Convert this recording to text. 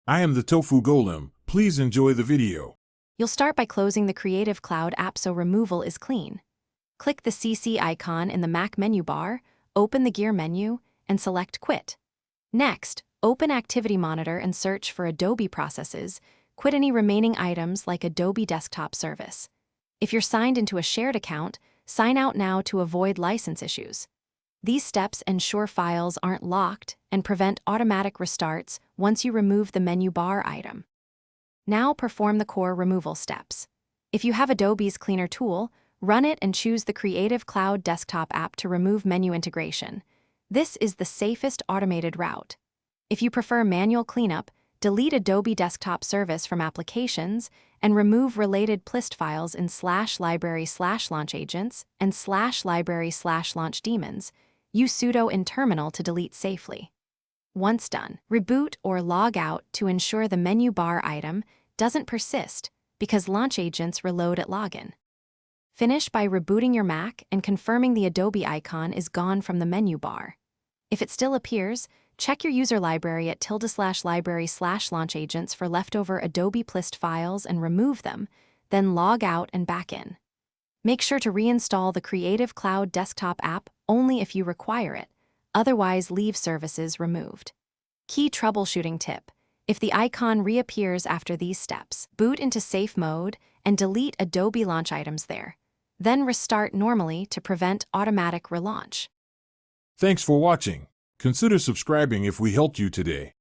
I am the Tofu Golem. Please enjoy the video. You'll start by closing the Creative Cloud app so removal is clean. Click the CC icon in the Mac menu bar, open the Gear menu, and select Quit. Next, open Activity Monitor and search for Adobe processes. Quit any remaining items like Adobe Desktop Service. If you're signed into a shared account, sign out now to avoid license issues. These steps ensure files aren't locked and prevent automatic restarts once you remove the menu bar item. Now perform the core removal steps. If you have Adobe's Cleaner tool, run it and choose the Creative Cloud desktop app to remove menu integration. This is the safest automated route. If you prefer manual cleanup, delete Adobe Desktop Service from Applications and remove related plist files in /library/launchagents and /library/launchdaemons. Use sudo in terminal to delete safely. Once done, reboot or log out to ensure the menu bar item doesn't persist because launch agents reload at login. Finish by rebooting your Mac and confirming the Adobe icon is gone from the menu bar. If it still appears, check your user library at /library/launchagents for leftover Adobe plist files and remove them, then log out and back in. Make sure to reinstall the Creative Cloud desktop app only if you require it, otherwise leave services removed. Key troubleshooting tip: if the icon reappears after these steps, boot into safe mode and delete Adobe launch items there. Then restart normally to prevent automatic relaunch. Thanks for watching. Consider subscribing if we helped you today.